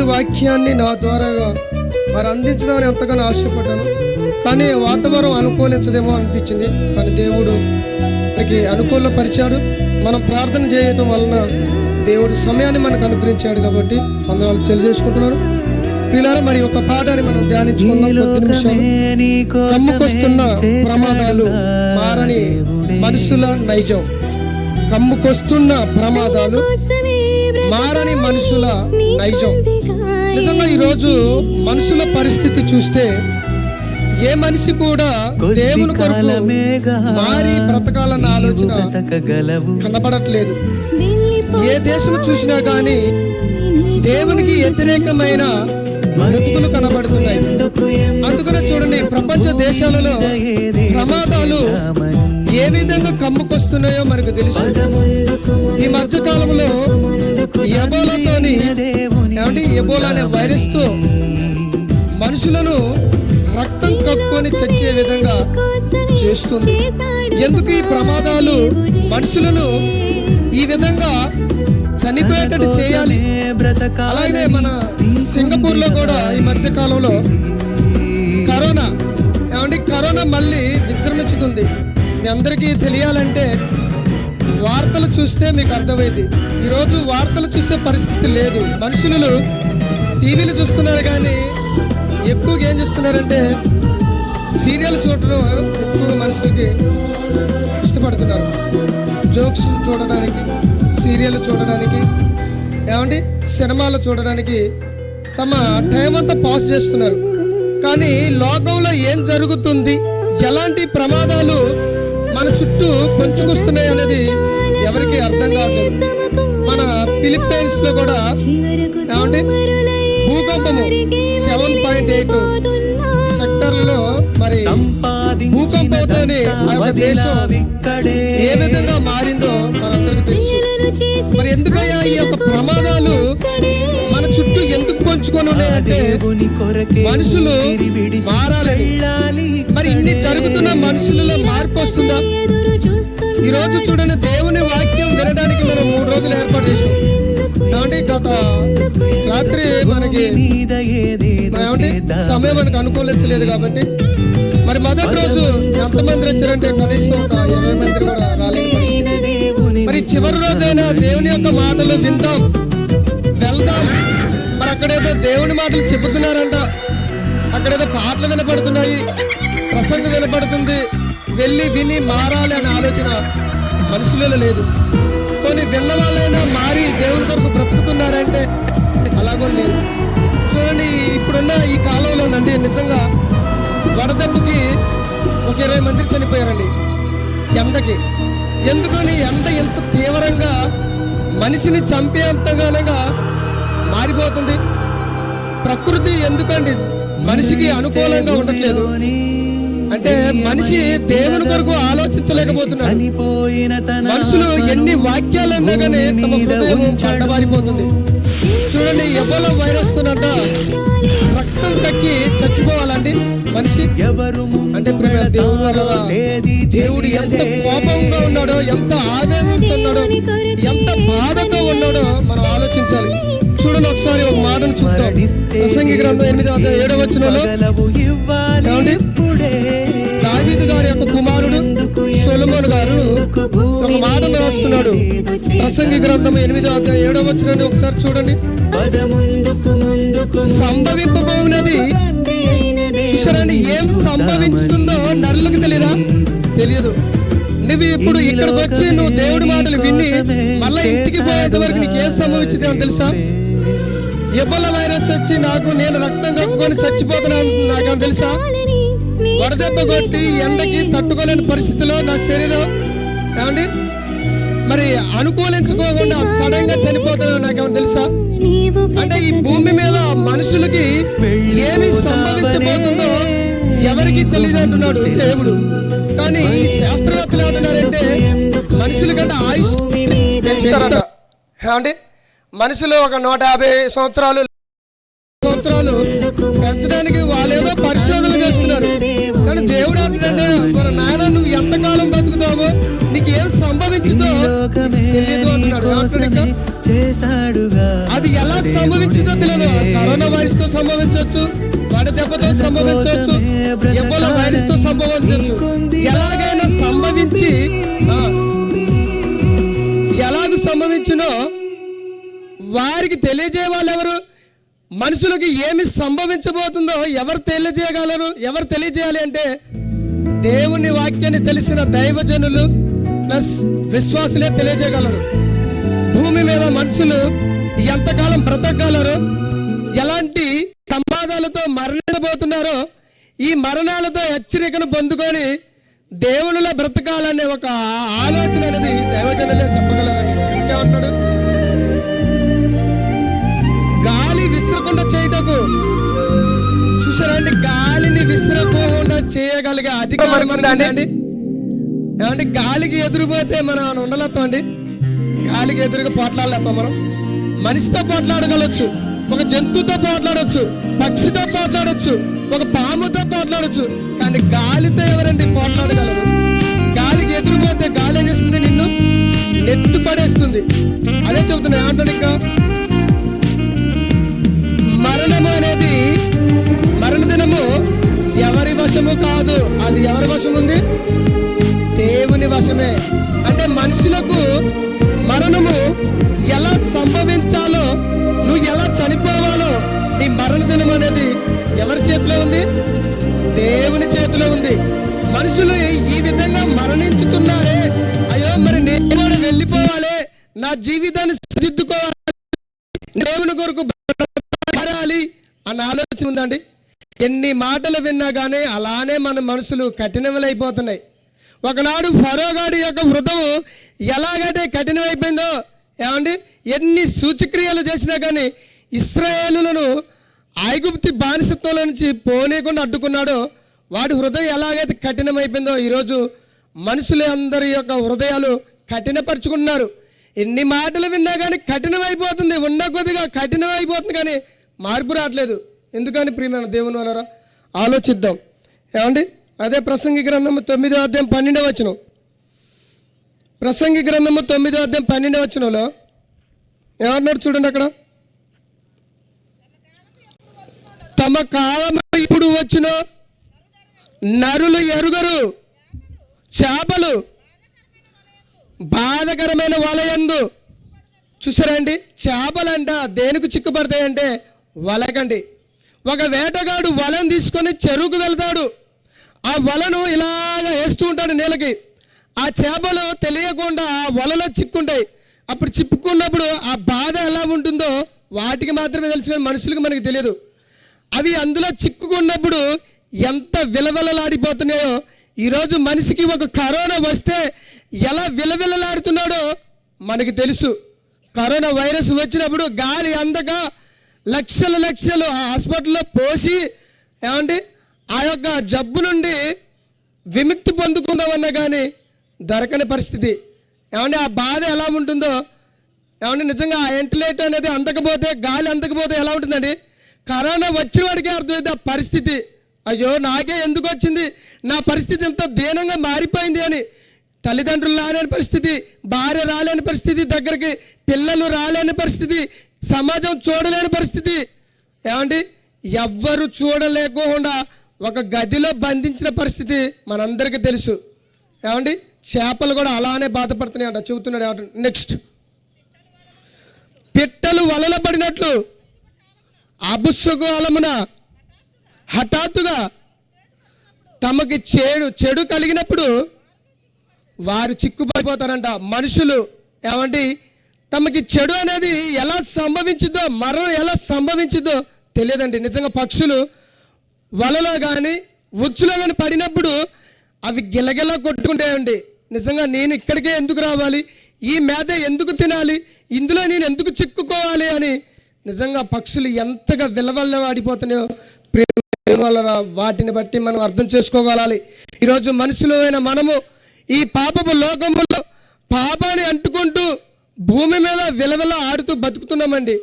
దేవుని వాక్యాన్ని నా ద్వారాగా మరి అందించడానికి ఎంతగానో ఆశపడ్డాను. కానీ వాతావరణం అనుకూలించదేమో అనిపించింది. కానీ దేవుడు మనకి అనుకూలపరిచాడు. మనం ప్రార్థన చేయటం వలన దేవుడు సమయాన్ని మనకు అనుగ్రహించాడు కాబట్టి వందనాలు తెలియజేసుకుంటున్నాను. పిల్లలు మరి ఒక పాఠాన్ని మనం ధ్యానించుకుందాం. 10 నిమిషాలు. కమ్ముకొస్తున్న ప్రమాదాలు మారని మనుషుల నైజం. కమ్ముకొస్తున్న ప్రమాదాలు మారని మనుషుల నైజం. నిజంగా ఈరోజు మనుషుల పరిస్థితి చూస్తే ఏ మనిషి కూడా దేవుని కొరకు మారి బ్రతకాలన్న ఆలోచన కనబడట్లేదు. ఏ దేశం చూసినా కానీ దేవునికి వ్యతిరేకమైన బ్రతుకులు కనబడుతున్నాయి. అందుకనే చూడండి, ప్రపంచ దేశాలలో ప్రమాదాలు ఏ విధంగా కమ్ముకొస్తున్నాయో మనకు తెలుసు. ఈ మధ్య కాలంలో ఎబోలా అనే వైరస్ తో మనుషులను రక్తం కక్కుని చచ్చే విధంగా చేస్తుంది. ఎందుకు ఈ ప్రమాదాలు మనుషులను ఈ విధంగా చనిపోయేటట్టు చేయాలి? అలాగే మన సింగపూర్ లో కూడా ఈ మధ్య కాలంలో కరోనా మళ్ళీ విజృంభించుతుంది. మీ అందరికీ తెలియాలంటే వార్తలు చూస్తే మీకు అర్థమైంది. ఈరోజు వార్తలు చూసే పరిస్థితి లేదు. మనుషులు టీవీలు చూస్తున్నారు కానీ ఎక్కువగా ఏం చూస్తున్నారంటే సీరియల్ చూడడం ఎక్కువగా మనుషులకి ఇష్టపడుతున్నారు. జోక్స్ చూడడానికి, సీరియల్ చూడడానికి, సినిమాలు చూడడానికి తమ టైం అంతా పాస్ చేస్తున్నారు. కానీ లోకంలో ఏం జరుగుతుంది, ఎలాంటి ప్రమాదాలు మన చుట్టూ పొంచుకొస్తున్నాయి అనేది ఎవరికి అర్థం కావట్లేదు. మన ఫిలిప్పైన్స్ లో కూడా భూకంపము 7.8 సెక్టర్లో మరి భూకంపంతో దేశం ఏ విధంగా మారిందో మనందరికీ తెలుసు. మరి ఎందుకయ్యా ఈ యొక్క ప్రమాదాలు మన చుట్టూ ఎందుకు పంచుకొని ఉన్నాయంటే మనుషులు మారాలని. మరి ఇన్ని జరుగుతున్న మనుషులలో మార్పు వస్తుందా? ఈరోజు చూడండి, దేవుని వాక్యం వినడానికి మనం 3 రోజులు ఏర్పాటు చేసాం. గత రాత్రి మనకి సమయం మనకు అనుకూలించలేదు కాబట్టి మరి మొదటి రోజు ఎంతమంది వచ్చారంటే కనీసం ఒక 20 మంది కూడా రాలేని పరిస్థితి. మరి చివరి రోజైనా దేవుని యొక్క మాటలు విందాం, వెళ్దాం. మరి అక్కడేదో దేవుని మాటలు చెబుతున్నారంట, అక్కడేదో పాటలు వినపడుతున్నాయి, ప్రసంగం వినపడుతుంది, వెళ్ళి విని మారాలి అనే ఆలోచన మనుషులలో లేదు. కొన్ని విన్న వాళ్ళైనా మారి దేవుని కొరకు బ్రతుకుతున్నారంటే అలాగో లేదు. చూడండి, ఇప్పుడున్న ఈ కాలంలోనండి నిజంగా వడదెబ్బకి ఒక 20 మంది చనిపోయారండి ఎండకి. ఎందుకని ఎండ ఎంత తీవ్రంగా మనిషిని చంపేంతగానగా మారిపోతుంది. ప్రకృతి ఎందుకండి మనిషికి అనుకూలంగా ఉండట్లేదు అంటే మనిషి దేవుని కొరకు ఆలోచించలేకపోతున్నాడు. మనుషులు ఎన్ని వాక్యాలన్నా కానీ తమ హృదయం పండబారిపోతుంది. చూడండి, ఎబోలా వైరస్ తోనంట రక్తం కక్కి చచ్చిపోవాలండి మనిషి. అంటే దేవుడు ఎంత కోపంగా ఉన్నాడో, ఎంత ఆవేదనతో ఉన్నాడో, ఎంత బాధతో ఉన్నాడో మనం ఆలోచించాలి. చూడండి, ఒకసారి ఒక మాటను చూద్దాం. ప్రసంగి గ్రంథం 8వ వచనంలో దావీదు గారి యొక్క కుమారుడు సొలొమోను గారు ఒక మాటను రాస్తున్నాడు. ప్రసంగి గ్రంథం 8వ వచనాన్ని ఒకసారి చూడండి. సంభవింపబోనది చూసారండి. ఏం సంభవించుతుందో నరులకు తెలియదు. నువ్వు ఇప్పుడు ఇక్కడికి వచ్చి నువ్వు దేవుడి మాటలు విని మళ్ళా ఇంటికి పోయేంత వరకు నీకు ఏం సంభవించింది అని తెలుసా? ఎబోలా వైరస్ వచ్చి నేను రక్తం కక్కుకొని చచ్చిపోతున్నాను నాకేమో తెలుసా? వడదెబ్బ కొట్టి ఎండకి తట్టుకోలేని పరిస్థితిలో నా శరీరం మరి అనుకూలించుకోకుండా సడన్ గా చనిపోతున్నాను నాకేమో తెలుసా? అంటే ఈ భూమి మీద మనుషులకి ఏమి సంభవించబోతుందో ఎవరికి తెలియదు అంటున్నాడు దేవుడు. కానీ ఈ శాస్త్రవేత్తలు ఏమంటున్నారంటే మనుషుల కంటే ఆయుష్ పెంచుతారట. మనుషులు ఒక 150 సంవత్సరాలు పెంచడానికి వాళ్ళు ఏదో పరిశోధనలు చేస్తున్నారు. కానీ దేవుడు అంటాడంటే మన నాయన నువ్వు ఎంతకాలం బతుకుతావో నీకేం సంభవించిందో తెలియదు అంటున్నాడు. అది ఎలా సంభవించిందో తెలియదు. కరోనా వైరస్ తో సంభవించవచ్చు, వడ దెబ్బతో సంభవించవచ్చు, ఎబోలా వైరస్ తో సంభవించవచ్చు. ఎలాగైనా సంభవించి ఎలాగ సంభవించినో వారికి తెలియజేయ వాళ్ళు ఎవరు? మనుషులకి ఏమి సంభవించబోతుందో ఎవరు తెలియజేయగలరు? ఎవరు తెలియజేయాలి అంటే దేవుని వాక్యాన్ని తెలిసిన దైవజనులు ప్లస్ విశ్వాసులే తెలియజేయగలరు. భూమి మీద మనుషులు ఎంతకాలం బ్రతకగలరు, ఎలాంటి ప్రమాదాలతో మరణించబోతున్నారో ఈ మరణాలతో హెచ్చరికను పొందుకొని దేవునిలో బ్రతకాలనే ఒక ఆలోచన అనేది దైవజనులే చెప్పగలరని. ఇంకేమంటున్నాడు? గాలి విసరకుండా చేయటకు, చూసారండి, గాలిని విసరకుండా చేయగలిగే అధికారం అండి. ఏమంటే గాలికి ఎదురుపోతే మనం ఉండలేస్తాం అండి. గాలికి ఎదురుగా పోట్లాడలేస్తాం. మనం మనిషితో పోట్లాడగలవచ్చు, ఒక జంతువుతో పోట్లాడవచ్చు, పక్షితో పోట్లాడవచ్చు, ఒక పాముతో పోట్లాడవచ్చు, కానీ గాలితో ఎవరండి పోట్లాడగలరు? గాలికి ఎదురుపోతే గాలి ఏం చేస్తుంది? నిన్ను నెట్టు పడేస్తుంది. అదే చెబుతున్నా. ఏమంటాడు ఇంకా? మరణము అనేది, మరణ దినము ఎవరి వశము కాదు. అది ఎవరి వశం ఉంది? దేవుని వశమే. అంటే మనుషులకు మరణము ఎలా సంభవించాలో, నువ్వు ఎలా చనిపోవాలో, నీ మరణ దినం అనేది ఎవరి చేతిలో ఉంది? దేవుని చేతిలో ఉంది. మనుషులు ఈ విధంగా మరణించుతున్నారే, అయ్యో మరి నేను కూడా వెళ్ళిపోవాలి, నా జీవితాన్ని సరిదిద్దుకోవాలి, దేవుని కొరకు మారాలి అన్న ఆలోచన ఉందండి. ఎన్ని మాటలు విన్నా కానీ అలానే మన మనసులు కఠినములైపోతున్నాయి. ఒకనాడు ఫరో గాడి యొక్క హృదయం ఎలాగైతే కఠినమైపోయిందో, ఏమండి, ఎన్ని సూచక్రియలు చేసినా కానీ ఇశ్రాయేలులను ఐగుప్తి బానిసత్వంలో నుంచి పోనీయకుండా అడ్డుకున్నాడో వాడి హృదయం ఎలాగైతే కఠినమైపోయిందో ఈరోజు మనుషులు అందరి యొక్క హృదయాలు కఠినపరుచుకుంటున్నారు. ఎన్ని మాటలు విన్నా కానీ కఠినమైపోతుంది, ఉన్న కొద్దిగా కఠినమైపోతుంది, కానీ మార్పు రావట్లేదు. ఎందుకని ప్రియమైన దేవుని వలన ఆలోచిద్దాం. ఏమండి, అదే ప్రసంగి గ్రంథము 9వ అధ్యాయం 12వ వచనం. ప్రసంగి గ్రంథము 9వ అధ్యాయం 12వ వచనంలో ఏమన్నాడు చూడండి. అక్కడ తమ కాలం ఇప్పుడు వచ్చునో నరులు ఎరుగరు, చేపలు బాధకరమైన వలయందు. చూసారండి, చేపలంట దేనికి చిక్కుపడతాయంటే వలకండి. ఒక వేటగాడు వలను తీసుకొని చెరువుకు వెళ్తాడు. ఆ వలను ఇలాగ వేస్తూ ఉంటాడు నీళ్ళకి. ఆ చేపలు తెలియకుండా ఆ వలలో చిక్కుంటాయి. అప్పుడు చిక్కుకున్నప్పుడు ఆ బాధ ఎలా ఉంటుందో వాటికి మాత్రమే తెలుసు, కానీ మనుషులకు మనకు తెలియదు. అవి అందులో చిక్కుకున్నప్పుడు ఎంత విలవిలలాడిపోతున్నాయో. ఈరోజు మనిషికి ఒక కరోనా వస్తే ఎలా విలవిలలాడుతున్నాడో మనకి తెలుసు. కరోనా వైరస్ వచ్చినప్పుడు గాలి అందక లక్షలు లక్షలు ఆ హాస్పిటల్లో పోసి, ఏమండి, ఆ యొక్క జబ్బు నుండి విముక్తి పొందుకుందామన్నా కానీ దొరకని పరిస్థితి. ఏమంటే ఆ బాధ ఎలా ఉంటుందో, ఏమంటే నిజంగా ఆ వెంటిలేటర్ అనేది అందకపోతే, గాలి అందకపోతే ఎలా ఉంటుందండి? కరోనా వచ్చిన వాడికే అర్థమైంది ఆ పరిస్థితి. అయ్యో నాకే ఎందుకు వచ్చింది, నా పరిస్థితి ఎంత దీనంగా మారిపోయింది అని. తల్లిదండ్రులు రాలేని పరిస్థితి, భార్య రాలేని పరిస్థితి, దగ్గరికి పిల్లలు రాలేని పరిస్థితి, సమాజం చూడలేని పరిస్థితి. ఏమండి, ఎవ్వరు చూడలేకుండా ఒక గదిలో బంధించిన పరిస్థితి మనందరికీ తెలుసు. ఏమండి, చేపలు కూడా అలానే బాధపడుతున్నాయి అంట. చెబుతున్నాడు ఏమంట నెక్స్ట్, పిట్టలు వలల పడినట్లు అబుస్సుకాలమున హఠాత్తుగా తమకి చెడు కలిగినప్పుడు వారు చిక్కుపడిపోతారంట. మనుషులు ఏమండి, తమకి చెడు అనేది ఎలా సంభవించిందో, మరణం ఎలా సంభవించిందో తెలియదండి. నిజంగా పక్షులు వలలో కానీ ఉచ్చులో కానీ పడినప్పుడు అవి గిలగిలా కొట్టుకుంటాయండి. నిజంగా నేను ఇక్కడికే ఎందుకు రావాలి, ఈ మేత ఎందుకు తినాలి, ఇందులో నేను ఎందుకు చిక్కుకోవాలి అని నిజంగా పక్షులు ఎంతగా విలవల్లవాడిపోతున్నాయో వాటిని బట్టి మనం అర్థం చేసుకోగలాలి. ఈరోజు మనుషులు అయిన మనము ఈ పాపపు లోకములో పాపాన్ని అంటుకుంటూ భూమి మీద విలవిల ఆడుతూ బతుకుతున్నామండి.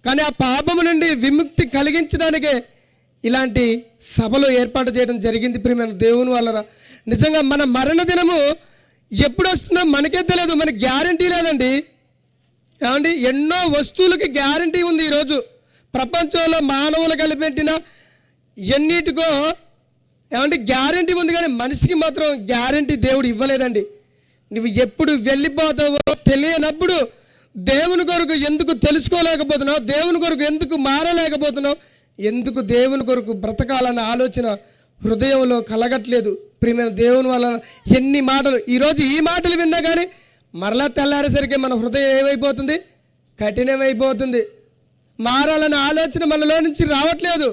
కానీ ఆ పాపము నుండి విముక్తి కలిగించడానికే ఇలాంటి సభలు ఏర్పాటు చేయడం జరిగింది. ప్రియమైన దేవుని వల్ల నిజంగా మన మరణ దినము ఎప్పుడు వస్తుందో మనకే తెలియదు, మనకి గ్యారంటీ లేదండి. ఏమండి, ఎన్నో వస్తువులకి గ్యారంటీ ఉంది. ఈరోజు ప్రపంచంలో మానవులు కలిపెట్టిన ఎన్నిటికో ఏమంటే గ్యారంటీ ఉంది, కానీ మనిషికి మాత్రం గ్యారంటీ దేవుడు ఇవ్వలేదండి. నువ్వు ఎప్పుడు వెళ్ళిపోతావో తెలియనప్పుడు దేవుని కొరకు ఎందుకు తెలుసుకోలేకపోతున్నావు, దేవుని కొరకు ఎందుకు మారలేకపోతున్నావు, ఎందుకు దేవుని కొరకు బ్రతకాలన్న ఆలోచన హృదయంలో కలగట్లేదు. ప్రియమైన దేవుని వల్ల ఎన్ని మాటలు, ఈరోజు ఈ మాటలు విన్నా కానీ మరలా తెల్లారేసరికి మన హృదయం ఏమైపోతుంది, కఠినమైపోతుంది. మారాలన్న ఆలోచన మనలో నుంచి రావట్లేదు.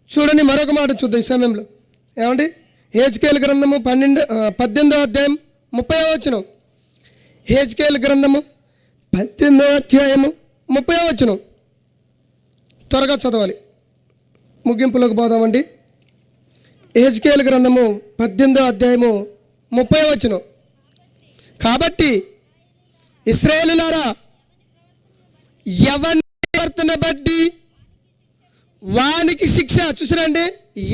చూడండి, మరొక మాట చూద్దాం ఈ సమయంలో. ఏమండి, హెజ్కేలు గ్రంథము 18వ అధ్యాయం 30వ వచనం. హెజ్కేలు గ్రంథము 18వ అధ్యాయము 30వ వచనం. త్వరగా చదవాలి, ముగింపులోకి పోదామండి. హెజ్కేలు గ్రంథము 18వ అధ్యాయము 30వ వచనం. కాబట్టి ఇశ్రాయేలులారా, ఎవరి ప్రవర్తన బట్టి వానికి శిక్ష. చూసారండి,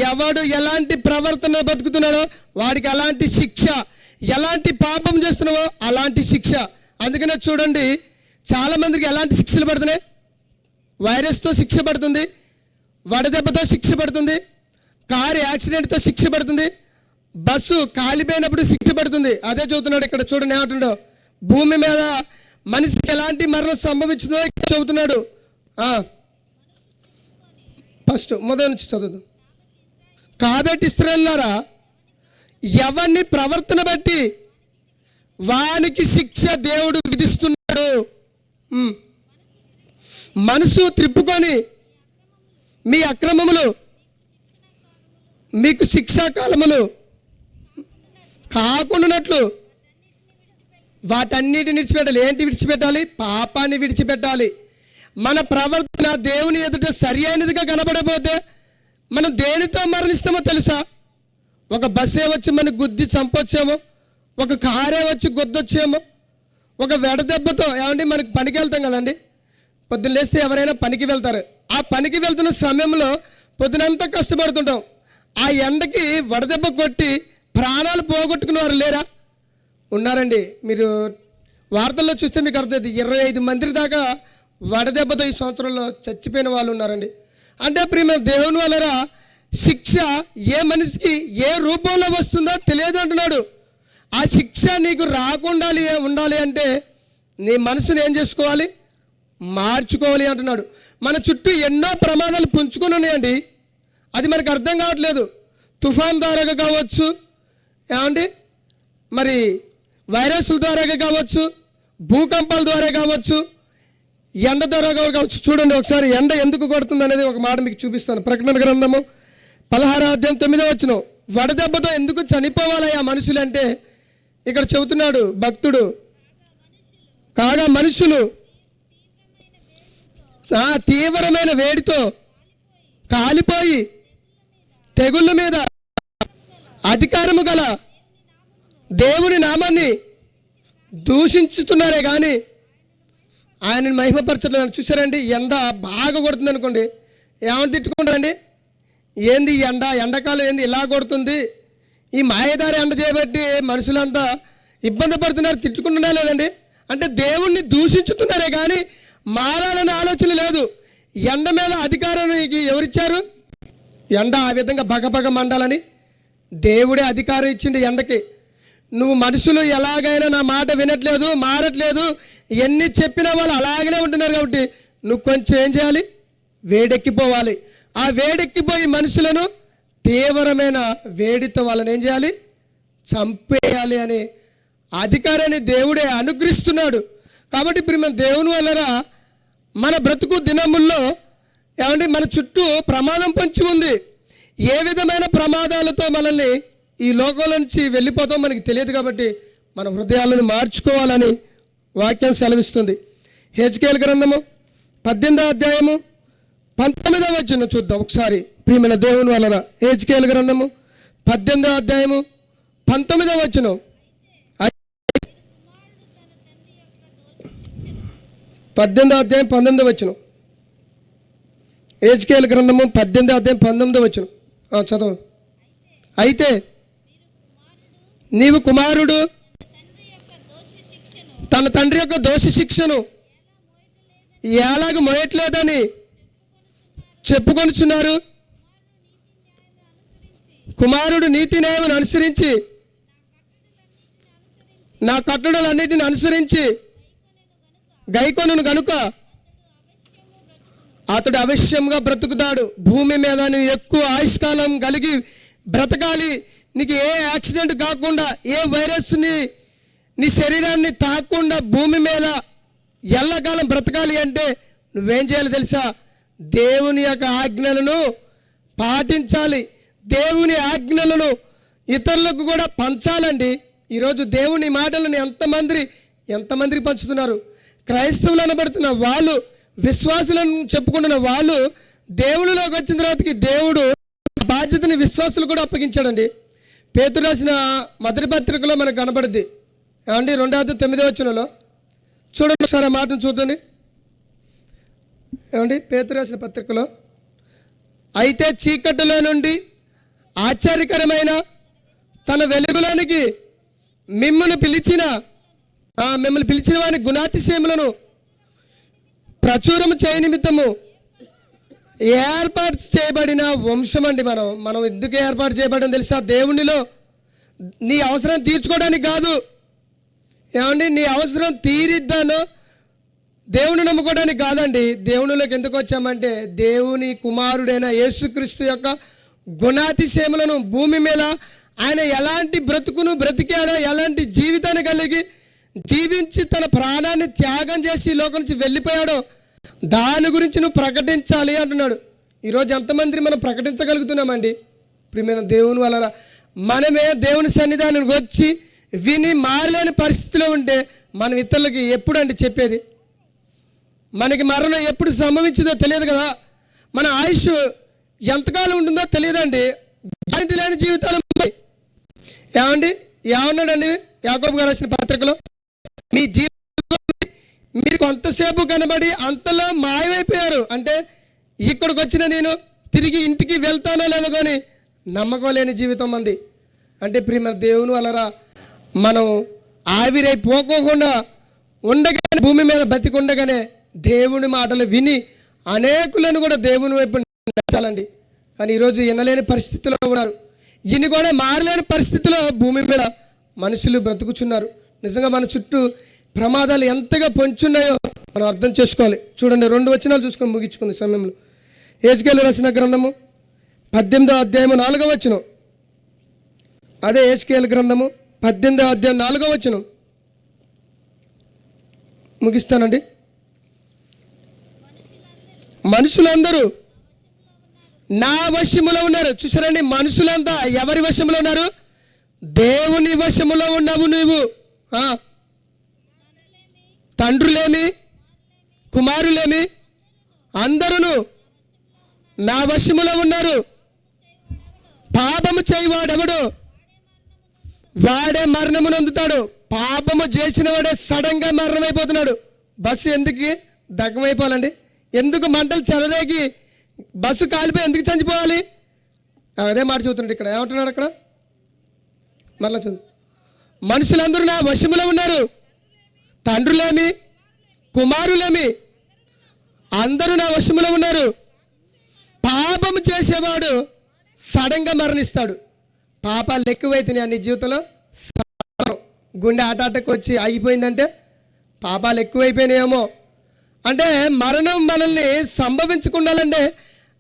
ఎవడు ఎలాంటి ప్రవర్తన బతుకుతున్నాడో వాడికి అలాంటి శిక్ష, ఎలాంటి పాపం చేస్తున్నావో అలాంటి శిక్ష. అందుకనే చూడండి, చాలామందికి ఎలాంటి శిక్షలు పడుతున్నాయి. వైరస్తో శిక్ష పడుతుంది, వడదెబ్బతో శిక్ష పడుతుంది, కారు యాక్సిడెంట్తో శిక్ష పడుతుంది, బస్సు కాలిపోయినప్పుడు శిక్ష పడుతుంది. అదే చూస్తున్నాడు ఇక్కడ. చూడండి ఏమంటుండో, భూమి మీద మనిషికి ఎలాంటి మరణం సంభవించిందో ఇక్కడ చెబుతున్నాడు. ఫస్ట్ మొదటి నుంచి చదువుదాం. కాబట్టి ఇశ్రాయేలులారా, ఎవరిని ప్రవర్తన బట్టి వానికి శిక్ష దేవుడు విధిస్తున్నాడు. మనసు త్రిప్పుకొని మీ అక్రమములు మీకు శిక్షాకాలములు కాకుండానట్లు వాటన్నిటిని విడిచిపెట్టాలి. ఏంటి విడిచిపెట్టాలి? పాపాన్ని విడిచిపెట్టాలి. మన ప్రవర్తన దేవుని ఎదుట సరి అయినదిగా కనబడకపోతే మనం దేనితో మరణిస్తామో తెలుసా? ఒక బస్సే వచ్చి మనకు గుద్ది చంపొచ్చేమో, ఒక కారే వచ్చి గుద్దొచ్చేమో, ఒక వెడదెబ్బతో. ఏమండి, మనకి పనికి వెళ్తాం కదండి, పొద్దున్న లేస్తే ఎవరైనా పనికి వెళ్తారు. ఆ పనికి వెళ్తున్న సమయంలో పొద్దునంతా కష్టపడుతుంటాం. ఆ ఎండకి వడదెబ్బ కొట్టి ప్రాణాలు పోగొట్టుకున్న వారు లేరా? ఉన్నారండి. మీరు వార్తల్లో చూస్తే మీకు అర్థమైంది, 25 మంది దాకా వడదెబ్బతో ఈ సంవత్సరంలో చచ్చిపోయిన వాళ్ళు ఉన్నారండి. అంటే ప్రియమైన దేవుని వల్లరా శిక్ష ఏ మనిషికి ఏ రూపంలో వస్తుందో తెలియదు అంటున్నాడు. ఆ శిక్ష నీకు రాకుండా ఉండాలి అంటే నీ మనసుని ఏం చేసుకోవాలి? మార్చుకోవాలి అంటున్నాడు. మన చుట్టూ ఎన్నో ప్రమాదాలు పుంజుకొని ఉన్నాయండి, అది మనకు అర్థం కావట్లేదు. తుఫాన్ ద్వారాగా కావచ్చు, ఏమండి మరి వైరస్ల ద్వారాగా కావచ్చు, భూకంపాల ద్వారా కావచ్చు, ఎండ ద్వారా కావచ్చు. చూడండి ఒకసారి ఎండ ఎందుకు కొడుతుంది అనేది ఒక మాట మీకు చూపిస్తాను. ప్రకటన గ్రంథము 16వ అధ్యాయం 9వ వచనం. వడదెబ్బతో ఎందుకు చనిపోవాలి ఆ మనుషులు అంటే ఇక్కడ చెబుతున్నాడు భక్తుడు. కాగా మనుషులు ఆ తీవ్రమైన వేడితో కాలిపోయి తెగుళ్ళ మీద అధికారము గల దేవుని నామాన్ని దూషించుతున్నారే కానీ ఆయనని మహిమపరచలేదు. చూసారండి, ఎండ బాగా కొడుతుంది అనుకోండి, ఏమని తిట్టుకుంటారండి? ఏంది ఎండాకాలం ఏంది ఇలా కొడుతుంది, ఈ మాయదారి ఎండ చేయబట్టి మనుషులంతా ఇబ్బంది పడుతున్నారు, తిట్టుకుంటున్నా లేదండి. అంటే దేవుణ్ణి దూషించుతున్నారే కానీ మారాలనే ఆలోచన లేదు. ఎండ మీద అధికారం ఎవరిచ్చారు? ఎండ ఆ విధంగా బగబగ మండాలని దేవుడే అధికారం ఇచ్చింది ఎండకి. నువ్వు మనుషులు ఎలాగైనా నా మాట వినట్లేదు, మారట్లేదు, ఎన్ని చెప్పినా వాళ్ళు అలాగనే ఉంటున్నారు. కాబట్టి నువ్వు కొంచెం ఏం చేయాలి? వేడెక్కిపోవాలి. ఆ వేడెక్కిపోయి మనుషులను తీవ్రమైన వేడితో వాళ్ళని ఏం చేయాలి? చంపేయాలి అనే అధికారాన్ని దేవుడే అనుగ్రహిస్తున్నాడు. కాబట్టి ఇప్పుడు మన దేవుని వల్లరా మన బ్రతుకు దినముల్లో ఏమంటే మన చుట్టూ ప్రమాదం పొంచి ఉంది. ఏ విధమైన ప్రమాదాలతో మనల్ని ఈ లోకంలో నుంచి వెళ్ళిపోతాం మనకి తెలియదు. కాబట్టి మన హృదయాలను మార్చుకోవాలని వాక్యం సెలవిస్తుంది. హెజ్కేలు గ్రంథము 18వ అధ్యాయము 19వ వచనం చూద్దాం ఒకసారి. ప్రియమైన దేవుని వలన హెజ్కేలు గ్రంథము 18వ అధ్యాయము 19వ వచనం. 18వ అధ్యాయం 19వ వచనం. హెజ్కేలు గ్రంథము 18:19 చదువు. అయితే నీవు కుమారుడు తన తండ్రి యొక్క దోష శిక్షను ఎలాగ మోయట్లేదని చెప్పుకొనుచున్నారు. కుమారుడు నీతి న్యాయమును అనుసరించి నా కట్టడలన్నిటిని అనుసరించి గైకొనును గనుక అతడు అవశ్యంగా బ్రతుకుతాడు. భూమి మీద నువ్వు ఎక్కువ ఆయుష్కాలం కలిగి బ్రతకాలి, నీకు ఏ యాక్సిడెంట్ కాకుండా, ఏ వైరస్ నీ శరీరాన్ని తాకుండా భూమి మీద ఎల్లకాలం బ్రతకాలి అంటే నువ్వేం చేయాలి తెలుసా? దేవుని యొక్క ఆజ్ఞలను పాటించాలి. దేవుని ఆజ్ఞలను ఇతరులకు కూడా పంచాలండి. ఈరోజు దేవుని మాటలను ఎంతమందికి పంచుతున్నారు? క్రైస్తవులు అనబడుతున్న వాళ్ళు, విశ్వాసులను చెప్పుకుంటున్న వాళ్ళు దేవునిలోకి వచ్చిన తర్వాతకి దేవుడు బాధ్యతని విశ్వాసులు కూడా అప్పగించాడండి. పేతురు రాసిన మొదటి పత్రికలో మనకు కనబడుద్ది ఏమండి, 2:9 చూడండి ఒకసారి ఆ మాటను చూడండి. ఏమండి, పేతురు రాసిన పత్రికలో, అయితే చీకటిలో నుండి ఆశ్చర్యకరమైన తన వెలుగులోనికి మిమ్మల్ని పిలిచిన వాని గుణాతిశయములను ప్రచురము చేయ నిమిత్తము ఏర్పాటు చేయబడిన వంశం అండి. మనం ఎందుకు ఏర్పాటు చేయబడడం తెలుసా? దేవునిలో నీ అవసరం తీర్చుకోవడానికి కాదు. ఏమండి, నీ అవసరం తీరిద్దాను దేవుని నమ్ముకోవడానికి కాదండి. దేవునిలోకి ఎందుకు వచ్చామంటే దేవుని కుమారుడైన యేసుక్రీస్తు యొక్క గుణాతిశయములను భూమి మీద ఆయన ఎలాంటి బ్రతుకును బ్రతికాడో, ఎలాంటి జీవితాన్ని కలిగి జీవించి తన ప్రాణాన్ని త్యాగం చేసి లోకం నుంచి వెళ్ళిపోయాడో దాని గురించి నువ్వు ప్రకటించాలి అంటున్నాడు. ఈరోజు ఎంతమంది మనం ప్రకటించగలుగుతున్నామండి? ప్రియమైన దేవుని వలన మనమే దేవుని సన్నిధానానికి వచ్చి విని మారలేని పరిస్థితిలో ఉంటే మనం ఇతరులకి ఎప్పుడండి చెప్పేది? మనకి మరణం ఎప్పుడు సంభవించిందో తెలియదు కదా. మన ఆయుష్ ఎంతకాలం ఉంటుందో తెలియదండి. గ్యారెంటీ లేని జీవితాలు ఉన్నాయి. ఏమన్నాడండి యాకోబు గారు రాసిన పత్రికలో, మీ జీవితం మీరు కొంతసేపు కనబడి అంతలో మాయమైపోయారు. అంటే ఇక్కడికి వచ్చిన నేను తిరిగి ఇంటికి వెళ్తానో లేదో కానీ నమ్మకం లేని జీవితం మంది. అంటే ప్రియమైన దేవుని వలన మనం ఆవిరైపోకోకుండా ఉండగానే, భూమి మీద బతికుండగానే దేవుని మాటలు విని అనేకులను కూడా దేవుని వైపు నడచాలండి. కానీ ఈరోజు వినలేని పరిస్థితిలో ఉన్నారు. ఇన్ని కూడా మారలేని పరిస్థితిలో భూమి మీద మనుషులు బ్రతుకుచున్నారు. నిజంగా మన చుట్టూ ప్రమాదాలు ఎంతగా పొంచున్నాయో మనం అర్థం చేసుకోవాలి. చూడండి, 2 వచనాలు చూసుకొని ముగించుకుంది సమయంలో. హెజ్కేలు రాసిన గ్రంథము 18:4 అదే హెజ్కేలు గ్రంథము 18:4 ముగిస్తానండి. మనుషులందరూ నా వశములో ఉన్నారు. చూసారండి, మనుషులంతా ఎవరి వశములో ఉన్నారు? దేవుని వశములో ఉన్నావు నువ్వు. తండ్రులేమి కుమారులేమి అందరూ నా వశములో ఉన్నారు. పాపము చేయవాడెవడు వాడే మరణమును అందుతాడు. పాపము చేసిన వాడే సడన్గా మరణం అయిపోతున్నాడు. బస్సు ఎందుకు దగ్ధమైపోవాలండి? ఎందుకు మంటలు చెలరేగి బస్సు కాలిపోయి ఎందుకు చనిపోవాలి? అదే మాట చూస్తున్నాడు ఇక్కడ. ఏమంటున్నాడు అక్కడ? మరలా చదువు. మనుషులందరూ నా వశములో ఉన్నారు. తండ్రులేమి కుమారులేమి అందరూ నా వశములో ఉన్నారు. పాపము చేసేవాడు సడన్గా మరణిస్తాడు. పాపాలు ఎక్కువైతున్నాయి నీ జీవితంలో. గుండె ఆటాటకు వచ్చి ఆగిపోయిందంటే పాపాలు ఎక్కువైపోయినాయేమో. అంటే మరణం మనల్ని సంభవించకుండాలంటే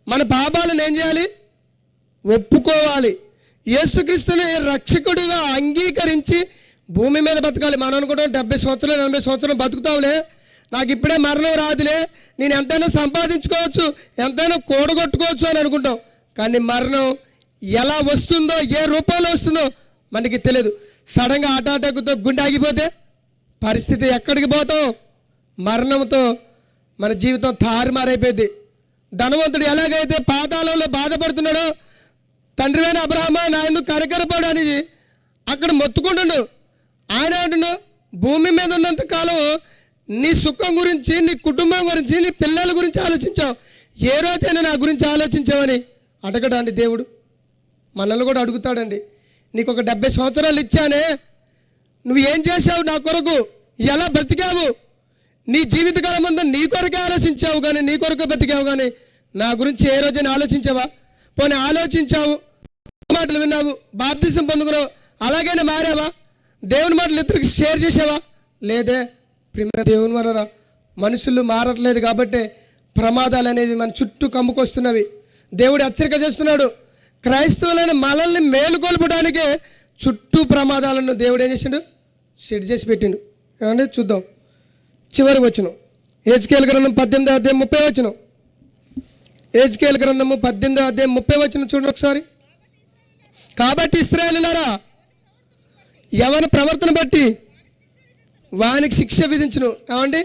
మన పాపాలను ఏం చేయాలి? ఒప్పుకోవాలి. యేసుక్రీస్తుని రక్షకుడిగా అంగీకరించి భూమి మీద బతకాలి. మనం అనుకుంటాం 70 సంవత్సరాలు 80 సంవత్సరాలు బతుకుతావులే, నాకు ఇప్పుడే మరణం రాదులే, నేను ఎంతైనా సంపాదించుకోవచ్చు, ఎంతైనా కూడగొట్టుకోవచ్చు అని అనుకుంటాం. కానీ మరణం ఎలా వస్తుందో, ఏ రూపంలో వస్తుందో మనకి తెలియదు. సడన్గా అటాటకుతో గుండె ఆగిపోతే పరిస్థితి ఎక్కడికి పోతాం? మరణంతో మన జీవితం తారుమారైపోయింది. ధనవంతుడు ఎలాగైతే పాతాళంలో బాధపడుతున్నాడో, తండ్రివైన అబ్రహామా నా ఎందుకు కరకరపడు అని అక్కడ మొత్తుకుంటున్నాడు. ఆయన అంటున్నాడు, భూమి మీద ఉన్నంత కాలం నీ సుఖం గురించి, నీ కుటుంబం గురించి, నీ పిల్లల గురించి ఆలోచించావు. ఏ రోజైనా నా గురించి ఆలోచించావని అడగడండి దేవుడు. మనల్ని కూడా అడుగుతాడండి. నీకు ఒక 70 సంవత్సరాలు ఇచ్చానే, నువ్వు ఏం చేశావు నా కొరకు, ఎలా బ్రతికావు, నీ జీవితకాలం అంతా నీ కొరకే ఆలోచించావు కానీ, నీ కొరకు బ్రతికావు కానీ నా గురించి ఏ రోజైనా ఆలోచించావా? పోనీ ఆలోచించావు, మాటలు విన్నావు, బాప్తిసం పొందుకున్నావు, అలాగైనా మారావా? దేవుని మాటలు ఇద్దరికి షేర్ చేసావా? లేదే. ప్రియమైన దేవుని వలన మనుషులు మారట్లేదు కాబట్టి ప్రమాదాలు అనేవి మన చుట్టూ కమ్ముకొస్తున్నవి. దేవుడు హెచ్చరిక చేస్తున్నాడు. క్రైస్తవులైన మనల్ని మేలుకొల్పడానికే చుట్టూ ప్రమాదాలను దేవుడు ఏం చేసిండు? సెట్ చేసి పెట్టిండు. ఏమంటే చూద్దాం చివరి వచనం, హెజ్కేలు గ్రంథం 18వ అధ్యాయం 30వ వచనం. హెజ్కేలు గ్రంథము 18వ అధ్యాయం 30వ వచనం చూడండి ఒకసారి. కాబట్టి ఇశ్రాయేలులారా, ఎవరి ప్రవర్తన బట్టి వానికి శిక్ష విధించును. ఏమండి,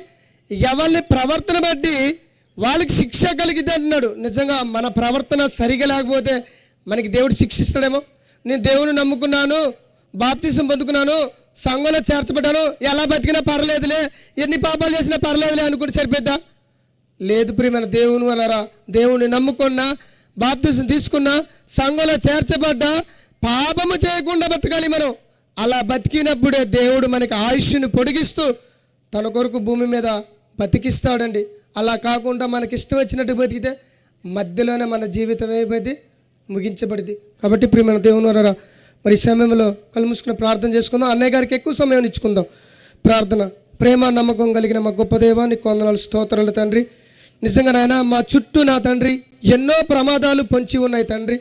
ఎవరి ప్రవర్తన బట్టి వాళ్ళకి శిక్ష కలిగిద్ది అంటున్నాడు. నిజంగా మన ప్రవర్తన సరిగా లేకపోతే మనకి దేవుడు శిక్షిస్తాడేమో. నేను దేవుని నమ్ముకున్నాను, బాప్తిసం పొందుకున్నాను, సంఘంలో చేర్చబడ్డాను, ఎలా బతికినా పర్లేదులే, ఎన్ని పాపాలు చేసినా పర్లేదులే అనుకుంటే సరిపోద్దా? లేదు ప్రియమైన దేవుని వలన దేవుని నమ్ముకున్నా, బాప్తిసం తీసుకున్నా, సంఘంలో చేర్చబడ్డా పాపము చేయకుండా బతకాలి మనం. అలా బతికినప్పుడే దేవుడు మనకి ఆయుష్ని పొడిగిస్తూ తన కొరకు భూమి మీద బతికిస్తాడండి. అలా కాకుండా మనకి ఇష్టం వచ్చినట్టు బతికితే మధ్యలోనే మన జీవితం అయిపోయింది, ముగించబడింది. కాబట్టి ప్రియమైన దేవుని వలన మరి సమయంలో కళ్ళు మూసుకుని ప్రార్థన చేసుకుందాం. అన్నయ్య గారికి ఎక్కువ సమయం ఇచ్చుకుందాం. ప్రార్థన. ప్రేమ నమ్మకం కలిగిన మా గొప్ప దేవా, నీకు వందనాలు, స్తోత్రాలు తండ్రి. నిజంగా నాయన మా చుట్టూ నా తండ్రి ఎన్నో ప్రమాదాలు పొంచి ఉన్నాయి తండ్రి.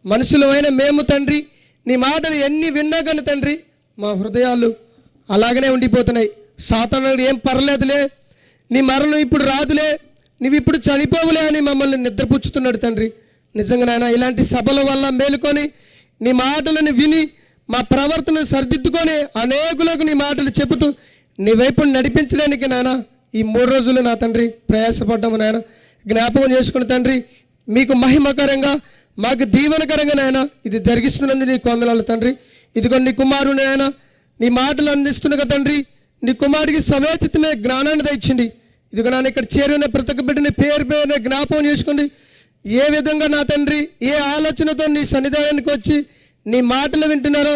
మనుషులమైన మేము తండ్రి నీ మాటలు ఎన్ని విన్నా కానీ తండ్రి మా హృదయాలు అలాగనే ఉండిపోతున్నాయి. సాతానుడు ఏం పర్లేదులే, నీ మరణం ఇప్పుడు రాదులే, నువ్వు ఇప్పుడు చనిపోవులే అని మమ్మల్ని నిద్రపుచ్చుతున్నాడు తండ్రి. నిజంగా నాయన ఇలాంటి సభల వల్ల మేలుకొని నీ మాటలను విని మా ప్రవర్తన సరిదిద్దుకొని అనేకులకు నీ మాటలు చెబుతూ నీ వైపు నడిపించడానికి నాయన ఈ 3 రోజులు నా తండ్రి ప్రయాసపడ్డాము నాయన. జ్ఞాపకం చేసుకుని తండ్రి మీకు మహిమకరంగా మాకు దీవెనకరంగా నాయన ఇది జరిగిస్తున్నది నీ వందనాలు తండ్రి. ఇదిగో నీ కుమారుడు నాయన నీ మాటలు అందిస్తున్నగా తండ్రి, నీ కుమారుడికి సమయోచితమైన జ్ఞానాన్ని తెచ్చింది. ఇదిగో నాన్న ఇక్కడ చేరిన ప్రతి ఒక్క బిడ్డని పేరు పేరున జ్ఞాపకం చేసుకోండి. ఏ విధంగా నా తండ్రి ఏ ఆలోచనతో నీ సన్నిధానానికి వచ్చి నీ మాటలు వింటున్నారో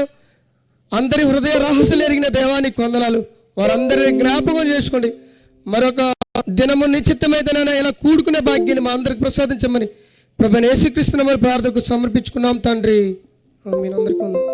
అందరి హృదయ రహస్యాలు ఎరిగిన దేవానికి వందనాలు. వారందరినీ జ్ఞాపకం చేసుకోండి. మరొక దినము నిశ్చితమైతేనైనా ఇలా కూడుకునే భాగ్యాన్ని మా అందరికి ప్రసాదించమని ప్రభువైన యేసుక్రీస్తు నామములో ప్రార్థనకు సమర్పించుకున్నాం తండ్రి. మీరందరికీ వందనాలు.